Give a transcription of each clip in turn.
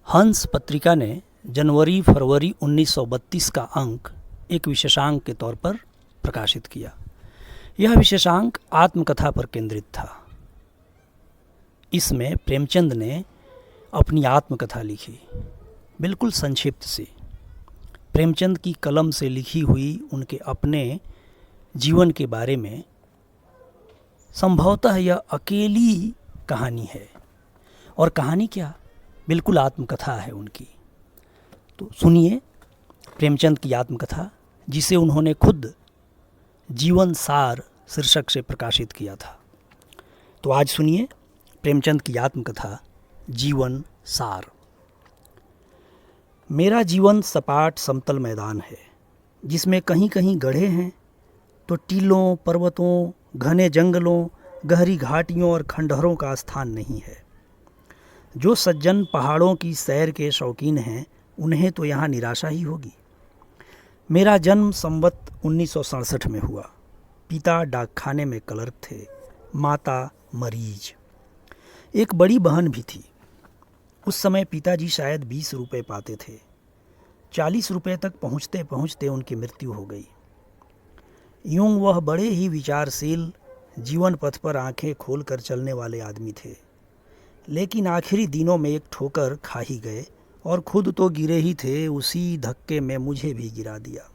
हंस पत्रिका ने जनवरी-फरवरी 1932 का अंक एक विशेषांक के तौर पर प्रकाशित किया। यह विशेषांक आत्मकथा पर केंद्रित था। इसमें प्रेमचंद ने अपनी आत्मकथा लिखी, बिल्कुल संक्षिप्त सी। प्रेमचंद की कलम से लिखी हुई उनके अपने जीवन के बारे में संभवतः यह अकेली कहानी है। और कहानी क्या, बिल्कुल आत्मकथा है उनकी। तो सुनिए प्रेमचंद की आत्मकथा, जिसे उन्होंने खुद जीवन सार शीर्षक से प्रकाशित किया था। तो आज सुनिए प्रेमचंद की आत्मकथा जीवन सार। मेरा जीवन सपाट समतल मैदान है, जिसमें कहीं कहीं गड्ढे हैं तो टीलों, पर्वतों, घने जंगलों, गहरी घाटियों और खंडहरों का स्थान नहीं है। जो सज्जन पहाड़ों की सैर के शौकीन हैं, उन्हें तो यहाँ निराशा ही होगी। मेरा जन्म संवत 1967 में हुआ। पिता डाकखाने में क्लर्क थे, माता मरीज। एक बड़ी बहन भी थी। उस समय पिताजी शायद 20 रुपये पाते थे। 40 रुपये तक पहुँचते पहुँचते उनकी मृत्यु हो गई। यूं वह बड़े ही विचारशील, जीवन पथ पर आंखें खोलकर चलने वाले आदमी थे। लेकिन आखिरी दिनों में एक ठोकर खा ही गए, और खुद तो गिरे ही थे, उसी धक्के में मुझे भी गिरा दिया।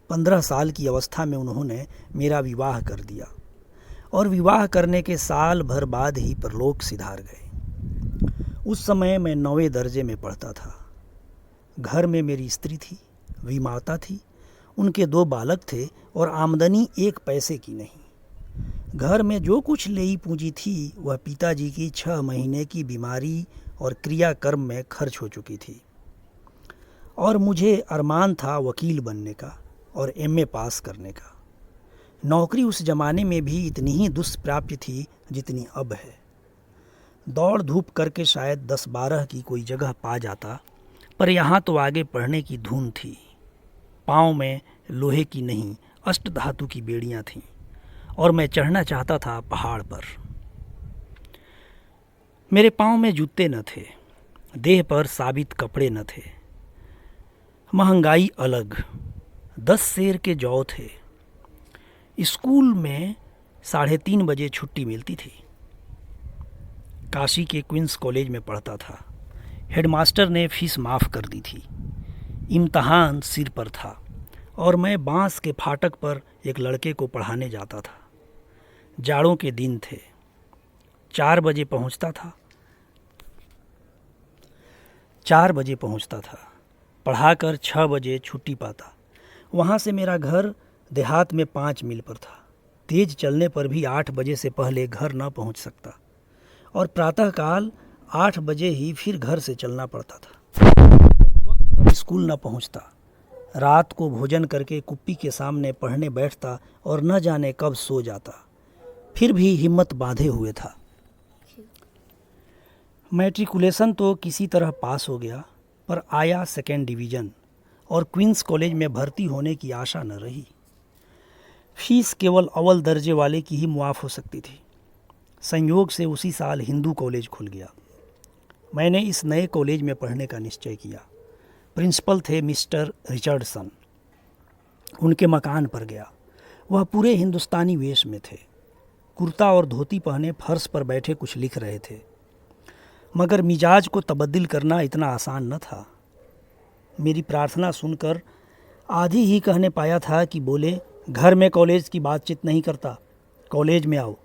15 साल की अवस्था में उन्होंने मेरा विवाह कर दिया, और विवाह करने के साल भर बाद ही परलोक सिधार गए। उस समय मैं 9वें दर्जे में पढ़ता था। घर में मेरी स्त्री थी, विमाता थी, उनके 2 बालक थे, और आमदनी 1 पैसे की नहीं। घर में जो कुछ लेई पूंजी थी वह पिताजी की 6 महीने की बीमारी और क्रियाकर्म में खर्च हो चुकी थी। और मुझे अरमान था वकील बनने का और एमए पास करने का। नौकरी उस जमाने में भी इतनी ही दुष्प्राप्य थी जितनी अब है। दौड़ धूप करके शायद 10-12 की कोई जगह पा जाता, पर यहाँ तो आगे पढ़ने की धुन थी। पाँव में लोहे की नहीं, अष्टधातु की बेड़ियाँ थीं, और मैं चढ़ना चाहता था पहाड़ पर। मेरे पाँव में जूते न थे, देह पर साबित कपड़े न थे। महंगाई अलग, 10 सेर के जौ थे। स्कूल में 3:30 बजे छुट्टी मिलती थी। काशी के क्वींस कॉलेज में पढ़ता था। हेडमास्टर ने फीस माफ़ कर दी थी। इम्तहान सिर पर था, और मैं बांस के फाटक पर एक लड़के को पढ़ाने जाता था। जाड़ों के दिन थे। 4 बजे पहुंचता था। पढ़ाकर 6 बजे छुट्टी पाता। वहाँ से मेरा घर देहात में 5 मील पर था। तेज चलने पर भी 8 बजे से पहले घर न पहुँच सकता, और प्रातःकाल 8 बजे ही फिर घर से चलना पड़ता था। वक्त स्कूल न पहुँचता। रात को भोजन करके कुप्पी के सामने पढ़ने बैठता, और न जाने कब सो जाता। फिर भी हिम्मत बांधे हुए था। मैट्रिकुलेशन तो किसी तरह पास हो गया, पर आया 2nd डिवीज़न, और क्वींस कॉलेज में भर्ती होने की आशा न रही। फीस केवल अव्वल दर्जे वाले की ही मुआफ़ हो सकती थी। संयोग से उसी साल हिंदू कॉलेज खुल गया। मैंने इस नए कॉलेज में पढ़ने का निश्चय किया। प्रिंसिपल थे मिस्टर रिचर्डसन। उनके मकान पर गया। वह पूरे हिंदुस्तानी वेश में थे। कुर्ता और धोती पहने फर्श पर बैठे कुछ लिख रहे थे, मगर मिजाज को तब्दील करना इतना आसान न था। मेरी प्रार्थना सुनकर आधी ही कहने पाया था कि बोले, घर में कॉलेज की बातचीत नहीं करता, कॉलेज में आओ।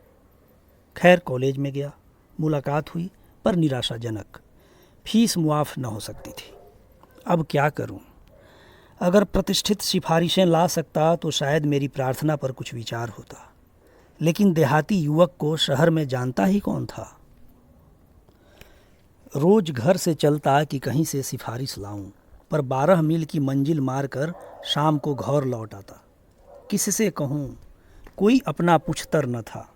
खैर कॉलेज में गया। मुलाकात हुई, पर निराशाजनक। फीस मुआफ़ न हो सकती थी। अब क्या करूं? अगर प्रतिष्ठित सिफारिशें ला सकता तो शायद मेरी प्रार्थना पर कुछ विचार होता, लेकिन देहाती युवक को शहर में जानता ही कौन था। रोज घर से चलता कि कहीं से सिफारिश लाऊं, पर 12 मील की मंजिल मारकर शाम को घर लौट आता। किससे कहूं? कोई अपना पुछतर न था।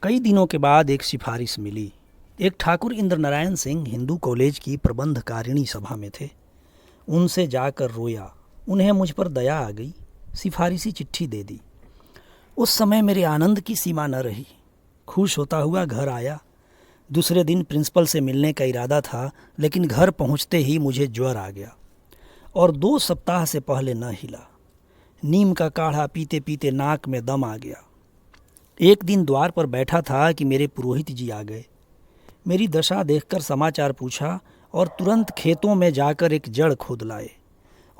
कई दिनों के बाद एक सिफारिश मिली। एक ठाकुर इंद्र नारायण सिंह हिंदू कॉलेज की प्रबंधकारिणी सभा में थे। उनसे जाकर रोया। उन्हें मुझ पर दया आ गई। सिफारिशी चिट्ठी दे दी। उस समय मेरे आनंद की सीमा न रही। खुश होता हुआ घर आया। दूसरे दिन प्रिंसिपल से मिलने का इरादा था, लेकिन घर पहुंचते ही मुझे ज्वर आ गया और 2 सप्ताह से पहले न हिला। नीम का काढ़ा पीते पीते नाक में दम आ गया। एक दिन द्वार पर बैठा था कि मेरे पुरोहित जी आ गए। मेरी दशा देखकर समाचार पूछा और तुरंत खेतों में जाकर एक जड़ खोद लाए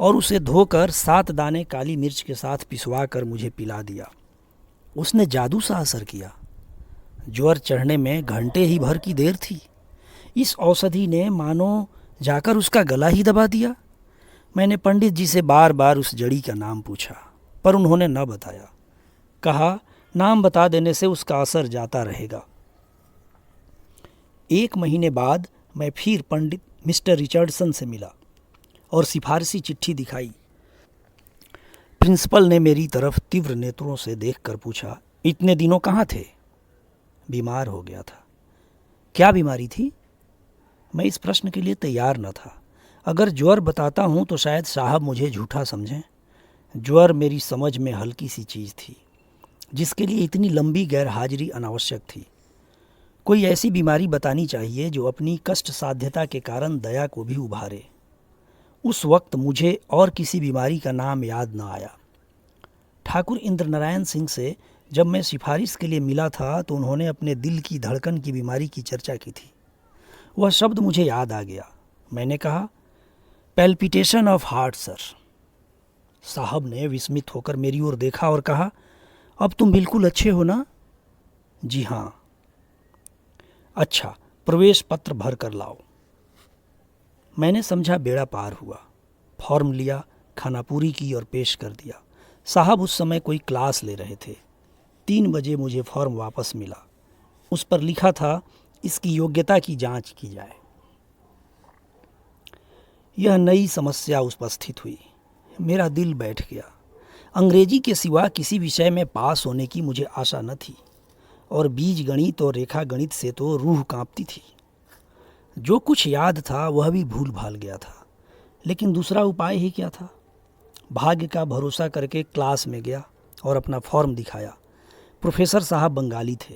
और उसे धोकर 7 दाने काली मिर्च के साथ पिसवा कर मुझे पिला दिया। उसने जादू सा असर किया। ज्वर चढ़ने में घंटे ही भर की देर थी। इस औषधि ने मानो जाकर उसका गला ही दबा दिया। मैंने पंडित जी से बार बार उस जड़ी का नाम पूछा, पर उन्होंने न बताया। कहा, नाम बता देने से उसका असर जाता रहेगा। 1 महीने बाद मैं फिर पंडित मिस्टर रिचर्डसन से मिला और सिफारसी चिट्ठी दिखाई। प्रिंसिपल ने मेरी तरफ तीव्र नेत्रों से देखकर पूछा, इतने दिनों कहाँ थे? बीमार हो गया था। क्या बीमारी थी? मैं इस प्रश्न के लिए तैयार न था। अगर ज्वर बताता हूँ तो शायद साहब मुझे झूठा समझें। ज्वर मेरी समझ में हल्की सी चीज़ थी, जिसके लिए इतनी लंबी गैरहाजिरी अनावश्यक थी। कोई ऐसी बीमारी बतानी चाहिए जो अपनी कष्ट साध्यता के कारण दया को भी उभारे। उस वक्त मुझे और किसी बीमारी का नाम याद न आया। ठाकुर इंद्र नारायण सिंह से जब मैं सिफारिश के लिए मिला था तो उन्होंने अपने दिल की धड़कन की बीमारी की चर्चा की थी। वह शब्द मुझे याद आ गया। मैंने कहा, पैल्पिटेशन ऑफ हार्ट सर। साहब ने विस्मित होकर मेरी ओर देखा और कहा, अब तुम बिल्कुल अच्छे हो ना? जी हाँ। अच्छा, प्रवेश पत्र भर कर लाओ। मैंने समझा बेड़ा पार हुआ। फॉर्म लिया, खानापूरी की और पेश कर दिया। साहब उस समय कोई क्लास ले रहे थे। 3 बजे मुझे फॉर्म वापस मिला। उस पर लिखा था, इसकी योग्यता की जांच की जाए। यह नई समस्या उपस्थित हुई। मेरा दिल बैठ गया। अंग्रेजी के सिवा किसी विषय में पास होने की मुझे आशा न थी और बीज गणित और रेखा गणित से तो रूह कांपती थी। जो कुछ याद था वह भी भूल भाल गया था, लेकिन दूसरा उपाय ही क्या था? भाग्य का भरोसा करके क्लास में गया और अपना फॉर्म दिखाया। प्रोफेसर साहब बंगाली थे,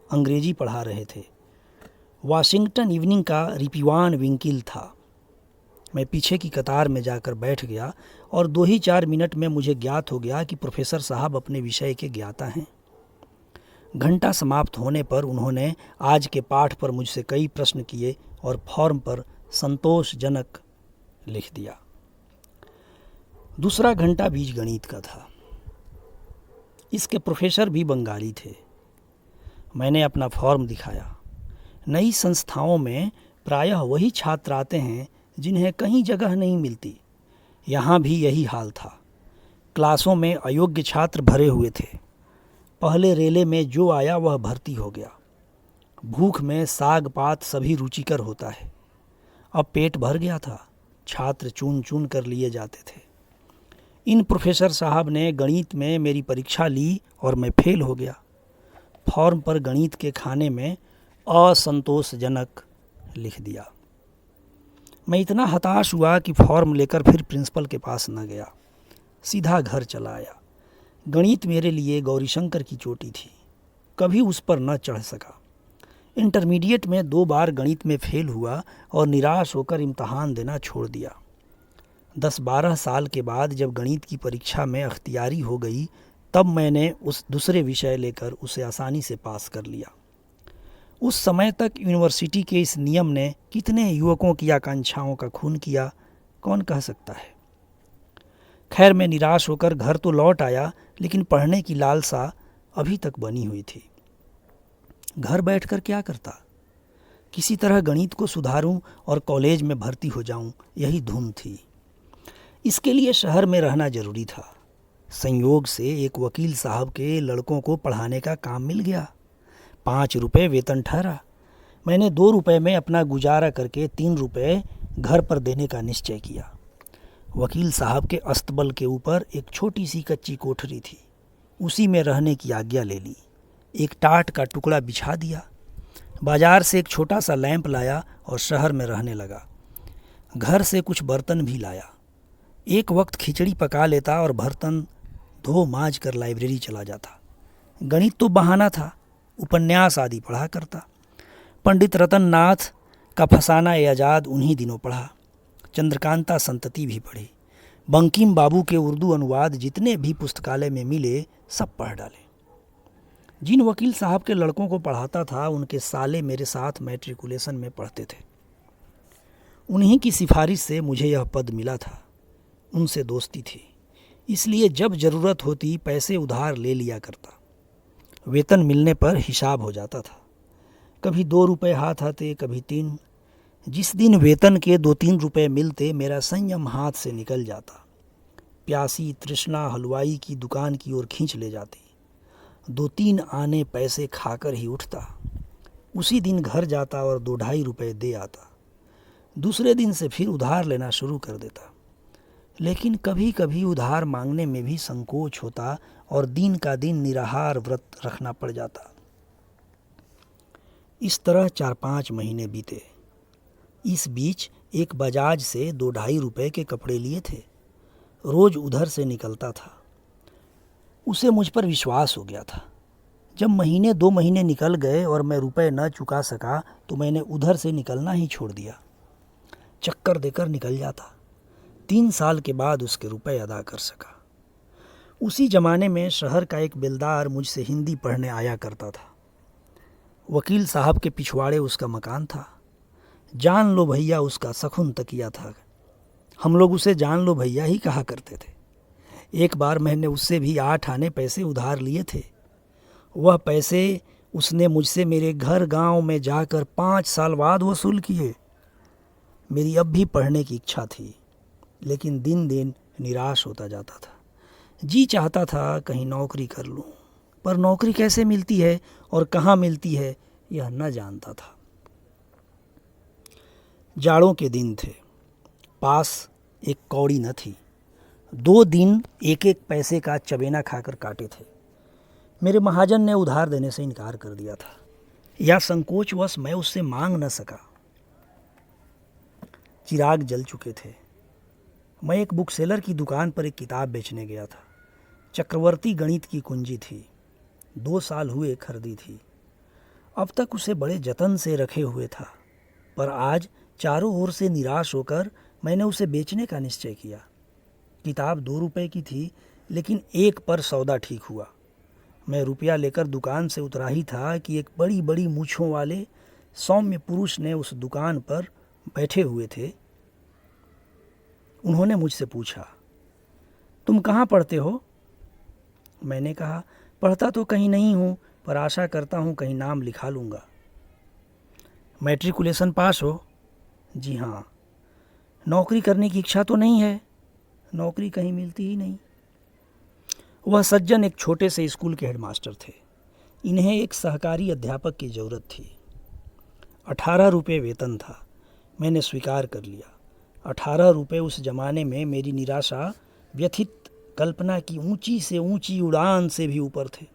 अंग्रेजी पढ़ा रहे थे। वाशिंगटन इवनिंग का रिपिवान विंकिल था। मैं पीछे की कतार में जाकर बैठ गया और 2 ही 4 मिनट में मुझे ज्ञात हो गया कि प्रोफेसर साहब अपने विषय के ज्ञाता हैं। घंटा समाप्त होने पर उन्होंने आज के पाठ पर मुझसे कई प्रश्न किए और फॉर्म पर संतोषजनक लिख दिया। दूसरा घंटा बीज गणित का था। इसके प्रोफेसर भी बंगाली थे। मैंने अपना फॉर्म दिखाया। नई संस्थाओं में प्रायः वही छात्र आते हैं जिन्हें कहीं जगह नहीं मिलती। यहाँ भी यही हाल था। क्लासों में अयोग्य छात्र भरे हुए थे। पहले रेले में जो आया वह भर्ती हो गया। भूख में साग पात सभी रुचिकर होता है। अब पेट भर गया था। छात्र चुन चुन कर लिए जाते थे। इन प्रोफेसर साहब ने गणित में मेरी परीक्षा ली और मैं फेल हो गया। फॉर्म पर गणित के खाने में असंतोषजनक लिख दिया। मैं इतना हताश हुआ कि फॉर्म लेकर फिर प्रिंसिपल के पास न गया, सीधा घर चला आया। गणित मेरे लिए गौरीशंकर की चोटी थी, कभी उस पर न चढ़ सका। इंटरमीडिएट में 2 बार गणित में फेल हुआ और निराश होकर इम्तहान देना छोड़ दिया। 10-12 साल के बाद जब गणित की परीक्षा में अख्तियारी हो गई, तब मैंने उस दूसरे विषय लेकर उसे आसानी से पास कर लिया। उस समय तक यूनिवर्सिटी के इस नियम ने कितने युवकों की आकांक्षाओं का खून किया, कौन कह सकता है। खैर, मैं निराश होकर घर तो लौट आया, लेकिन पढ़ने की लालसा अभी तक बनी हुई थी। घर बैठकर क्या करता? किसी तरह गणित को सुधारूं और कॉलेज में भर्ती हो जाऊं, यही धुन थी। इसके लिए शहर में रहना जरूरी था। संयोग से एक वकील साहब के लड़कों को पढ़ाने का काम मिल गया। 5 रुपये वेतन ठहरा। मैंने 2 रुपये में अपना गुजारा करके 3 रुपये घर पर देने का निश्चय किया। वकील साहब के अस्तबल के ऊपर एक छोटी सी कच्ची कोठरी थी, उसी में रहने की आज्ञा ले ली। एक टाट का टुकड़ा बिछा दिया। बाजार से एक छोटा सा लैंप लाया और शहर में रहने लगा। घर से कुछ बर्तन भी लाया। एक वक्त खिचड़ी पका लेता और बर्तन धो मांज कर लाइब्रेरी चला जाता। गणित तो बहाना था, उपन्यास आदि पढ़ा करता। पंडित रतन नाथ का फसाना ए आज़ाद उन्हीं दिनों पढ़ा। चंद्रकांता संतति भी पढ़ी। बंकिम बाबू के उर्दू अनुवाद जितने भी पुस्तकालय में मिले सब पढ़ डाले। जिन वकील साहब के लड़कों को पढ़ाता था उनके साले मेरे साथ मैट्रिकुलेशन में पढ़ते थे। उन्हीं की सिफारिश से मुझे यह पद मिला था। उनसे दोस्ती थी, इसलिए जब ज़रूरत होती पैसे उधार ले लिया करता। वेतन मिलने पर हिसाब हो जाता था। कभी 2 रुपये हाथ आते, कभी 3। जिस दिन वेतन के 2-3 रुपये मिलते मेरा संयम हाथ से निकल जाता। प्यासी तृष्णा हलवाई की दुकान की ओर खींच ले जाती। 2-3 आने पैसे खाकर ही उठता। उसी दिन घर जाता और 2-2.5 रुपये दे आता। दूसरे दिन से फिर उधार लेना शुरू कर देता। लेकिन कभी कभी उधार मांगने में भी संकोच होता और दिन का दिन निराहार व्रत रखना पड़ जाता। इस तरह 4-5 महीने बीते। इस बीच एक बजाज से 2-2.5 रुपये के कपड़े लिए थे। रोज उधर से निकलता था। उसे मुझ पर विश्वास हो गया था। जब महीने 2 महीने निकल गए और मैं रुपए न चुका सका तो मैंने उधर से निकलना ही छोड़ दिया। चक्कर देकर निकल जाता। 3 साल के बाद उसके रुपए अदा कर सका। उसी ज़माने में शहर का एक बेलदार मुझसे हिंदी पढ़ने आया करता था। वकील साहब के पिछवाड़े उसका मकान था। जान लो भैया उसका सखुन तकिया था। हम लोग उसे जान लो भैया ही कहा करते थे। एक बार मैंने उससे भी 8 आने पैसे उधार लिए थे। वह पैसे उसने मुझसे मेरे घर गांव में जाकर 5 साल बाद वसूल किए। मेरी अब भी पढ़ने की इच्छा थी, लेकिन दिन दिन निराश होता जाता था। जी चाहता था कहीं नौकरी कर लूं, पर नौकरी कैसे मिलती है और कहाँ मिलती है यह न जानता था। जाड़ों के दिन थे। पास एक कौड़ी न थी। 2 दिन 1-1 पैसे का चबेना खाकर काटे थे। मेरे महाजन ने उधार देने से इनकार कर दिया था, या संकोचवश मैं उससे मांग न सका। चिराग जल चुके थे। मैं एक बुक सेलर की दुकान पर एक किताब बेचने गया था। चक्रवर्ती गणित की कुंजी थी। 2 साल हुए खरीदी थी। अब तक उसे बड़े जतन से रखे हुए था, पर आज चारों ओर से निराश होकर मैंने उसे बेचने का निश्चय किया। किताब 2 रुपये की थी, लेकिन 1 पर सौदा ठीक हुआ। मैं रुपया लेकर दुकान से उतरा ही था कि एक बड़ी बड़ी मूँछों वाले सौम्य पुरुष ने उस दुकान पर बैठे हुए थे। उन्होंने मुझसे पूछा, तुम कहाँ पढ़ते हो? मैंने कहा, पढ़ता तो कहीं नहीं हूँ, पर आशा करता हूँ कहीं नाम लिखा लूँगा। मैट्रिकुलेशन पास हो? जी हाँ। नौकरी करने की इच्छा तो नहीं है? नौकरी कहीं मिलती ही नहीं। वह सज्जन एक छोटे से स्कूल के हेडमास्टर थे। इन्हें एक सहकारी अध्यापक की ज़रूरत थी। 18 रुपये वेतन था। मैंने स्वीकार कर लिया। 18 रुपये उस जमाने में मेरी निराशा व्यथित कल्पना की ऊंची से ऊंची उड़ान से भी ऊपर थे।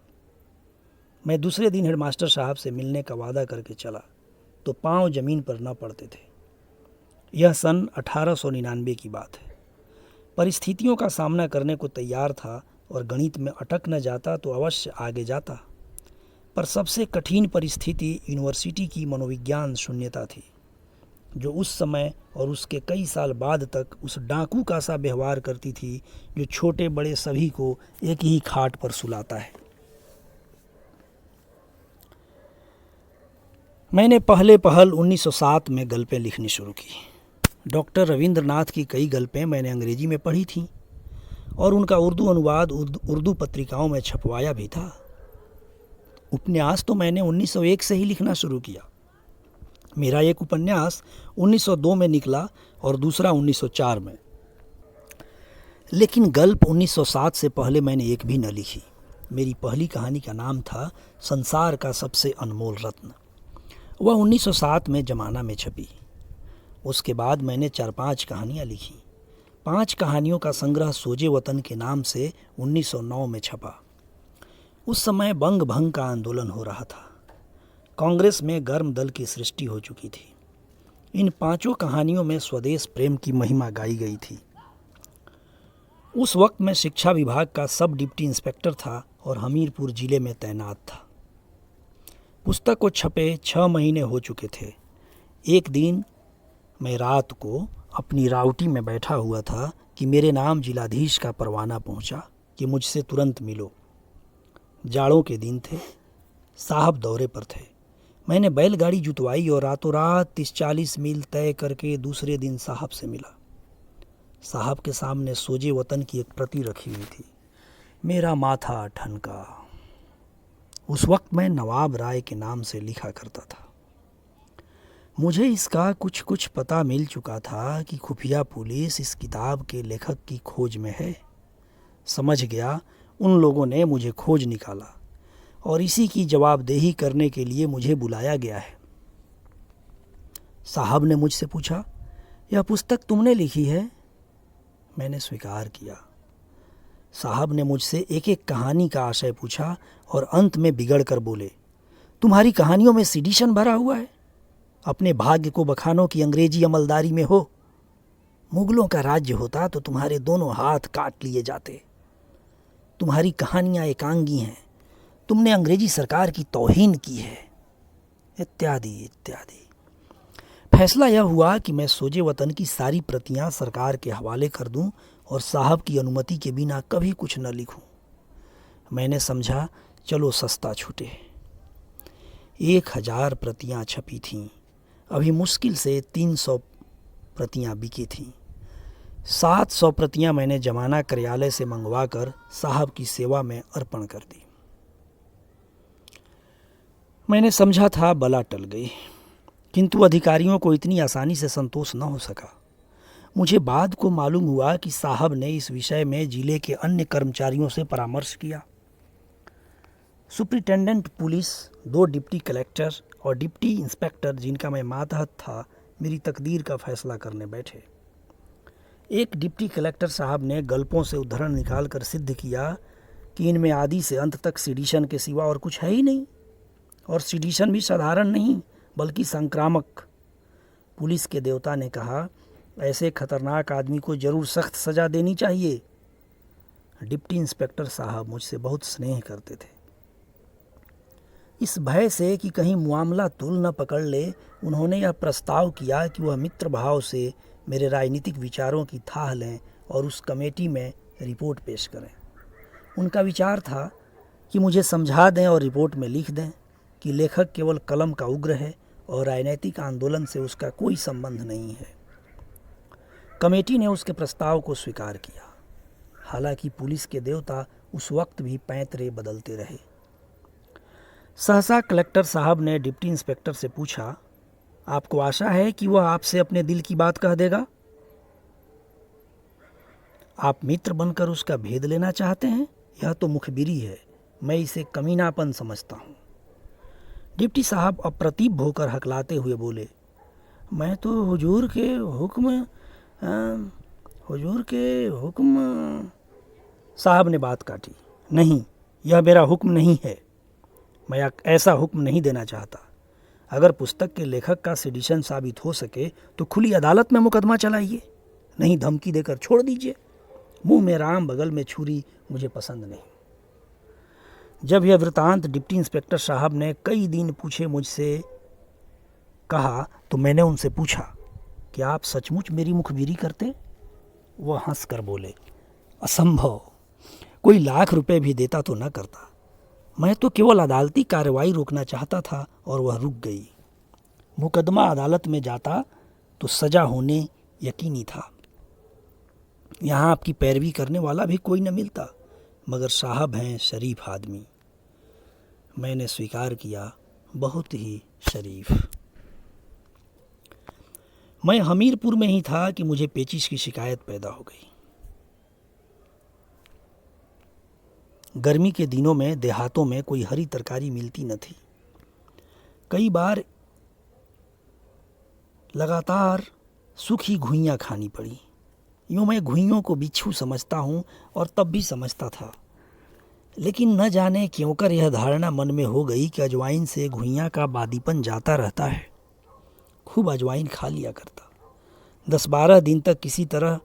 मैं दूसरे दिन हेडमास्टर साहब से मिलने का वादा करके चला तो पांव जमीन पर न पड़ते थे। यह सन 1899 की बात है। परिस्थितियों का सामना करने को तैयार था और गणित में अटक न जाता तो अवश्य आगे जाता। पर सबसे कठिन परिस्थिति यूनिवर्सिटी की मनोविज्ञान शून्यता थी, जो उस समय और उसके कई साल बाद तक उस डाकू का सा व्यवहार करती थी जो छोटे बड़े सभी को एक ही खाट पर सुलाता है। मैंने पहल 1907 में गल्पें लिखनी शुरू की। डॉक्टर रविंद्रनाथ की कई गल्पें मैंने अंग्रेजी में पढ़ी थीं और उनका उर्दू अनुवाद उर्दू पत्रिकाओं में छपवाया भी था। उपन्यास तो मैंने 1901 से ही लिखना शुरू किया। मेरा एक उपन्यास 1902 में निकला और दूसरा 1904 में। लेकिन गल्प 1907 से पहले मैंने एक भी न लिखी। मेरी पहली कहानी का नाम था संसार का सबसे अनमोल रत्न। वह 1907 में जमाना में छपी। उसके बाद मैंने 4-5 कहानियाँ लिखीं। 5 कहानियों का संग्रह सोजे वतन के नाम से 1909 में छपा। उस समय बंग भंग का आंदोलन हो रहा था। कांग्रेस में गर्म दल की सृष्टि हो चुकी थी। इन 5 कहानियों में स्वदेश प्रेम की महिमा गाई गई थी। उस वक्त मैं शिक्षा विभाग का सब डिप्टी इंस्पेक्टर था और हमीरपुर जिले में तैनात था। पुस्तक को छपे 6 महीने हो चुके थे। एक दिन मैं रात को अपनी राउटी में बैठा हुआ था कि मेरे नाम जिलाधीश का परवाना पहुंचा कि मुझसे तुरंत मिलो। जाड़ों के दिन थे, साहब दौरे पर थे। मैंने बैलगाड़ी जुतवाई और रातों रात 30-40 मील तय करके दूसरे दिन साहब से मिला। साहब के सामने सोजे वतन की एक प्रति रखी हुई थी। मेरा माथा ठनका। उस वक्त मैं नवाब राय के नाम से लिखा करता था। मुझे इसका कुछ कुछ पता मिल चुका था कि खुफिया पुलिस इस किताब के लेखक की खोज में है। समझ गया उन लोगों ने मुझे खोज निकाला और इसी की जवाबदेही करने के लिए मुझे बुलाया गया है। साहब ने मुझसे पूछा, यह पुस्तक तुमने लिखी है? मैंने स्वीकार किया। साहब ने मुझसे एक एक कहानी का आशय पूछा और अंत में बिगड़ कर बोले, तुम्हारी कहानियों में सिडिशन भरा हुआ है। अपने भाग्य को बखानो की अंग्रेजी अमलदारी में हो। मुगलों का राज्य होता तो तुम्हारे दोनों हाथ काट लिए जाते। तुम्हारी कहानियां एकांगी हैं। तुमने अंग्रेजी सरकार की तौहीन की है, इत्यादि इत्यादि। फैसला यह हुआ कि मैं सोजे वतन की सारी प्रतियां सरकार के हवाले कर दूं और साहब की अनुमति के बिना कभी कुछ न लिखूं। मैंने समझा चलो सस्ता छूटे। 1000 प्रतियां छपी थीं। अभी मुश्किल से 300 प्रतियां बिकी थीं। 700 प्रतियां मैंने जमाना कार्यालय से मंगवाकर साहब की सेवा में अर्पण कर दी। मैंने समझा था बला टल गई, किंतु अधिकारियों को इतनी आसानी से संतोष न हो सका। मुझे बाद को मालूम हुआ कि साहब ने इस विषय में जिले के अन्य कर्मचारियों से परामर्श किया। सुप्रिटेंडेंट पुलिस, 2 डिप्टी कलेक्टर और डिप्टी इंस्पेक्टर जिनका मैं मातहत था, मेरी तकदीर का फैसला करने बैठे। एक डिप्टी कलेक्टर साहब ने गल्पों से उद्धरण निकालकर सिद्ध किया कि इनमें आदि से अंत तक सिडिशन के सिवा और कुछ है ही नहीं, और सिडिशन भी साधारण नहीं बल्कि संक्रामक। पुलिस के देवता ने कहा, ऐसे खतरनाक आदमी को जरूर सख्त सजा देनी चाहिए। डिप्टी इंस्पेक्टर साहब मुझसे बहुत स्नेह करते थे। इस भय से कि कहीं मामला तुल न पकड़ ले, उन्होंने यह प्रस्ताव किया कि वह मित्र भाव से मेरे राजनीतिक विचारों की थाह लें और उस कमेटी में रिपोर्ट पेश करें। उनका विचार था कि मुझे समझा दें और रिपोर्ट में लिख दें कि लेखक केवल कलम का उग्र है और राजनीतिक आंदोलन से उसका कोई संबंध नहीं है। कमेटी ने उसके प्रस्ताव को स्वीकार किया। हालांकि पुलिस के देवता उस वक्त भी पैंतरे बदलते रहे। सहसा कलेक्टर साहब ने डिप्टी इंस्पेक्टर से पूछा, आपको आशा है कि वह आपसे अपने दिल की बात कह देगा? आप मित्र बनकर उसका भेद लेना चाहते हैं? यह तो मुखबिरी है, मैं इसे कमीनापन समझता हूँ। डिप्टी साहब अप्रतिभ होकर हकलाते हुए बोले, मैं तो हुजूर के हुक्म। साहब ने बात काटी, नहीं, यह मेरा हुक्म नहीं है। मैं ऐसा हुक्म नहीं देना चाहता। अगर पुस्तक के लेखक का सिडिशन साबित हो सके तो खुली अदालत में मुकदमा चलाइए, नहीं धमकी देकर छोड़ दीजिए। मुंह में राम बगल में छुरी मुझे पसंद नहीं। जब यह वृतांत डिप्टी इंस्पेक्टर साहब ने कई दिन पूछे मुझसे कहा तो मैंने उनसे पूछा, क्या आप सचमुच मेरी मुखबिरी करते? वह हंसकर बोले, असंभव, कोई लाख रुपए भी देता तो न करता। मैं तो केवल अदालती कार्रवाई रोकना चाहता था और वह रुक गई। मुकदमा अदालत में जाता तो सजा होने यकीनी था। यहाँ आपकी पैरवी करने वाला भी कोई न मिलता, मगर साहब हैं शरीफ आदमी। मैंने स्वीकार किया, बहुत ही शरीफ। मैं हमीरपुर में ही था कि मुझे पेचिश की शिकायत पैदा हो गई। गर्मी के दिनों में देहातों में कोई हरी तरकारी मिलती न थी। कई बार लगातार सूखी घुइयाँ खानी पड़ी। यूँ मैं घुइयों को बिच्छू समझता हूँ और तब भी समझता था, लेकिन न जाने क्यों कर यह धारणा मन में हो गई कि अजवाइन से घुइयाँ का बादीपन जाता रहता है। खूब अजवाइन खा लिया करता। 10-12 दिन तक किसी तरह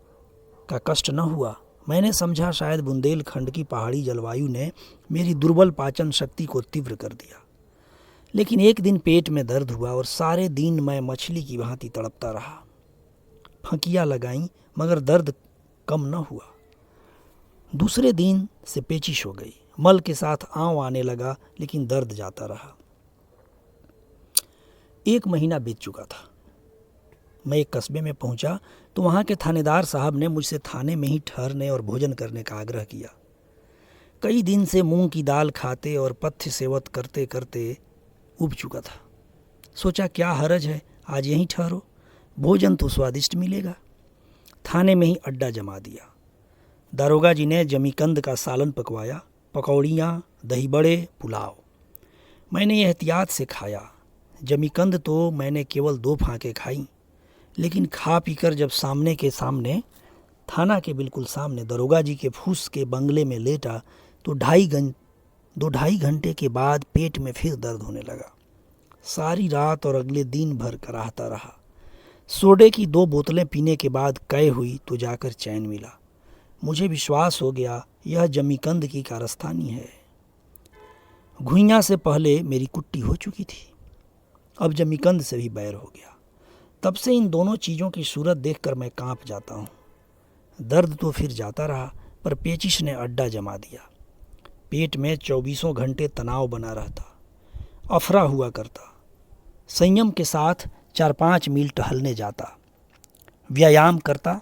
का कष्ट न हुआ। मैंने समझा शायद बुंदेलखंड की पहाड़ी जलवायु ने मेरी दुर्बल पाचन शक्ति को तीव्र कर दिया। लेकिन एक दिन पेट में दर्द हुआ और सारे दिन मैं मछली की भांति तड़पता रहा। फंकियाँ लगाईं मगर दर्द कम न हुआ। दूसरे दिन से पेचिश हो गई। मल के साथ आंव आने लगा लेकिन दर्द जाता रहा। 1 महीना बीत चुका था। मैं एक कस्बे में पहुंचा तो वहां के थानेदार साहब ने मुझसे थाने में ही ठहरने और भोजन करने का आग्रह किया। कई दिन से मूंग की दाल खाते और पथ्य सेवत करते करते उब चुका था। सोचा क्या हरज है, आज यहीं ठहरो, भोजन तो स्वादिष्ट मिलेगा। थाने में ही अड्डा जमा दिया। दारोगा जी ने जमीकंद का सालन पकवाया, पकौड़ियाँ, दही बड़े, पुलाव। मैंने एहतियात से खाया। जमीकंद तो मैंने केवल 2 फांके खाई, लेकिन खा पीकर जब सामने के सामने, थाना के बिल्कुल सामने दारोगा जी के फूस के बंगले में लेटा तो 2-2.5 घंटे के बाद पेट में फिर दर्द होने लगा। सारी रात और अगले दिन भर कराहता रहा। सोडे की 2 बोतलें पीने के बाद कै हुई तो जाकर चैन मिला। मुझे विश्वास हो गया यह जमीकंद की कारस्तानी है। घुइयाँ से पहले मेरी कुट्टी हो चुकी थी, अब जमीकंद से भी बैर हो गया। तब से इन दोनों चीज़ों की सूरत देखकर मैं कांप जाता हूँ। दर्द तो फिर जाता रहा पर पेचिश ने अड्डा जमा दिया। पेट में 24 घंटे तनाव बना रहता, अफरा हुआ करता। संयम के साथ 4-5 मील टहलने जाता, व्यायाम करता,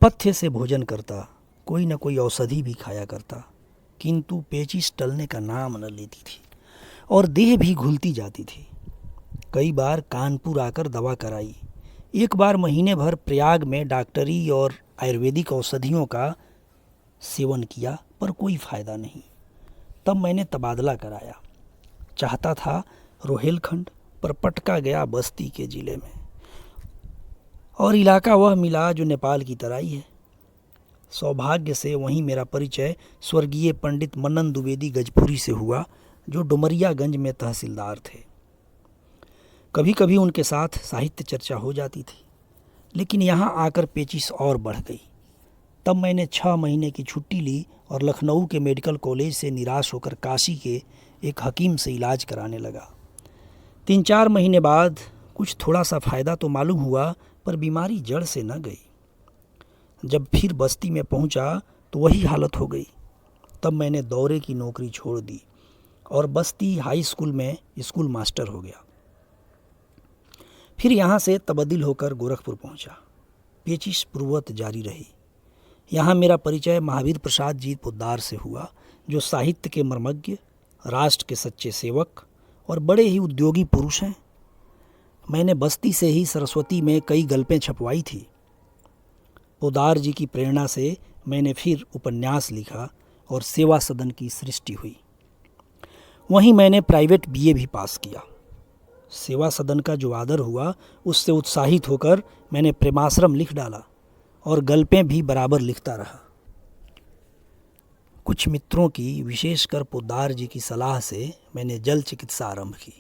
पथ्य से भोजन करता, कोई न कोई औषधि भी खाया करता, किंतु पेचिश टलने का नाम न लेती थी और देह भी घुलती जाती थी। कई बार कानपुर आकर दवा कराई। एक बार महीने भर प्रयाग में डॉक्टरी और आयुर्वेदिक औषधियों का सेवन किया पर कोई फ़ायदा नहीं। तब मैंने तबादला कराया। चाहता था रोहेलखंड, पर पटका गया बस्ती के ज़िले में, और इलाका वह मिला जो नेपाल की तराई है। सौभाग्य से वहीं मेरा परिचय स्वर्गीय पंडित मनन द्विवेदी गजपुरी से हुआ, जो डुमरियागंज में तहसीलदार थे। कभी कभी उनके साथ साहित्य चर्चा हो जाती थी, लेकिन यहाँ आकर पेचिश और बढ़ गई। तब मैंने 6 महीने की छुट्टी ली और लखनऊ के मेडिकल कॉलेज से निराश होकर काशी के एक हकीम से इलाज कराने लगा। 3-4 महीने बाद कुछ थोड़ा सा फ़ायदा तो मालूम हुआ, पर बीमारी जड़ से न गई। जब फिर बस्ती में पहुंचा तो वही हालत हो गई। तब मैंने दौरे की नौकरी छोड़ दी और बस्ती हाई स्कूल में स्कूल मास्टर हो गया। फिर यहाँ से तब्दील होकर गोरखपुर पहुंचा। पेचिश पूर्ववत जारी रही। यहाँ मेरा परिचय महावीर प्रसाद जी पोद्दार से हुआ, जो साहित्य के मर्मज्ञ, राष्ट्र के सच्चे सेवक और बड़े ही उद्योगी पुरुष हैं। मैंने बस्ती से ही सरस्वती में कई गल्पें छपवाई थी। पोद्दार जी की प्रेरणा से मैंने फिर उपन्यास लिखा और सेवा सदन की सृष्टि हुई। वहीं मैंने प्राइवेट बीए भी पास किया। सेवा सदन का जो आदर हुआ, उससे उत्साहित होकर मैंने प्रेमाश्रम लिख डाला और गल्पें भी बराबर लिखता रहा। कुछ मित्रों की, विशेषकर पोद्दार जी की सलाह से मैंने जल चिकित्सा आरंभ की,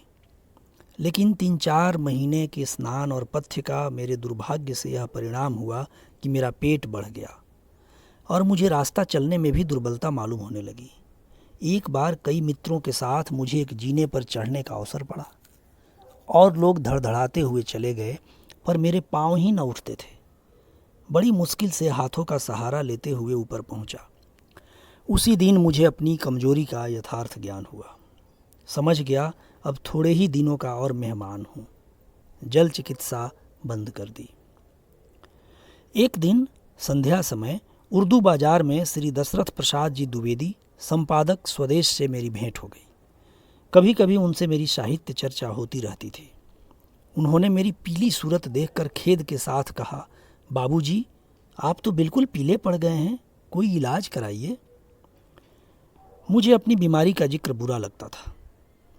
लेकिन 3-4 महीने के स्नान और पथ्य का मेरे दुर्भाग्य से यह परिणाम हुआ कि मेरा पेट बढ़ गया और मुझे रास्ता चलने में भी दुर्बलता मालूम होने लगी। एक बार कई मित्रों के साथ मुझे एक जीने पर चढ़ने का अवसर पड़ा और लोग धड़धड़ाते हुए चले गए, पर मेरे पाँव ही न उठते थे। बड़ी मुश्किल से हाथों का सहारा लेते हुए ऊपर पहुंचा। उसी दिन मुझे अपनी कमजोरी का यथार्थ ज्ञान हुआ। समझ गया अब थोड़े ही दिनों का और मेहमान हूँ। जल चिकित्सा बंद कर दी। एक दिन संध्या समय उर्दू बाजार में श्री दशरथ प्रसाद जी द्विवेदी, संपादक, स्वदेश से मेरी भेंट हो गई। कभी कभी उनसे मेरी साहित्य चर्चा होती रहती थी। उन्होंने मेरी पीली सूरत देखकर खेद के साथ कहा, बाबूजी, आप तो बिल्कुल पीले पड़ गए हैं, कोई इलाज कराइए। मुझे अपनी बीमारी का जिक्र बुरा लगता था।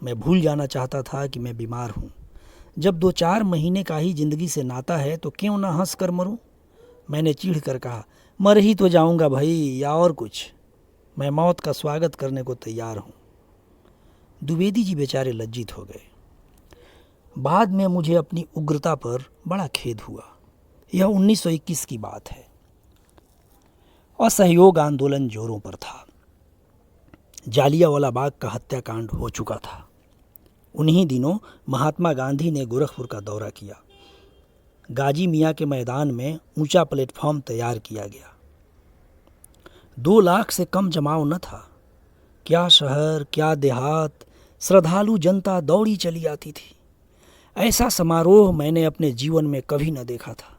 मैं भूल जाना चाहता था कि मैं बीमार हूँ। जब 2-4 महीने का ही जिंदगी से नाता है तो क्यों ना हंस कर मरूं? मैंने चिढ़ कर कहा, मर ही तो जाऊंगा भाई, या और कुछ। मैं मौत का स्वागत करने को तैयार हूँ। द्विवेदी जी बेचारे लज्जित हो गए। बाद में मुझे अपनी उग्रता पर बड़ा खेद हुआ। यह 1921 की बात है। असहयोग आंदोलन जोरों पर था। जालियांवाला बाग का हत्याकांड हो चुका था। उन्हीं दिनों महात्मा गांधी ने गोरखपुर का दौरा किया। गाजी मियाँ के मैदान में ऊंचा प्लेटफॉर्म तैयार किया गया। 2 लाख से कम जमाव न था। क्या शहर, क्या देहात, श्रद्धालु जनता दौड़ी चली आती थी। ऐसा समारोह मैंने अपने जीवन में कभी न देखा था।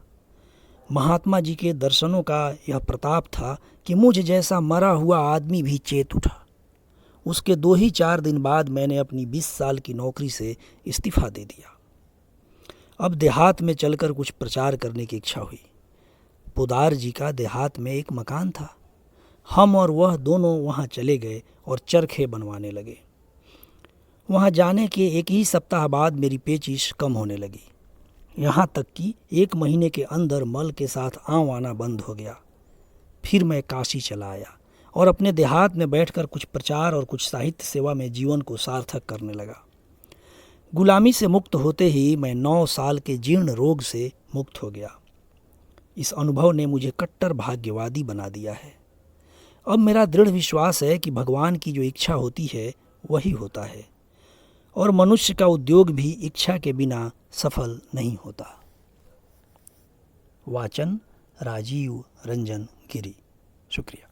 महात्मा जी के दर्शनों का यह प्रताप था कि मुझ जैसा मरा हुआ आदमी भी चेत उठा। उसके 2 ही 4 दिन बाद मैंने अपनी 20 साल की नौकरी से इस्तीफा दे दिया। अब देहात में चलकर कुछ प्रचार करने की इच्छा हुई। पोदार जी का देहात में एक मकान था। हम और वह दोनों वहाँ चले गए और चरखे बनवाने लगे। वहाँ जाने के 1 ही सप्ताह बाद मेरी पेचिश कम होने लगी। यहाँ तक कि 1 महीने के अंदर मल के साथ आंव आना बंद हो गया। फिर मैं काशी चला आया और अपने देहात में बैठकर कुछ प्रचार और कुछ साहित्य सेवा में जीवन को सार्थक करने लगा। गुलामी से मुक्त होते ही मैं 9 साल के जीर्ण रोग से मुक्त हो गया। इस अनुभव ने मुझे कट्टर भाग्यवादी बना दिया है। अब मेरा दृढ़ विश्वास है कि भगवान की जो इच्छा होती है वही होता है, और मनुष्य का उद्योग भी इच्छा के बिना सफल नहीं होता। वाचन राजीव रंजन गिरी। शुक्रिया।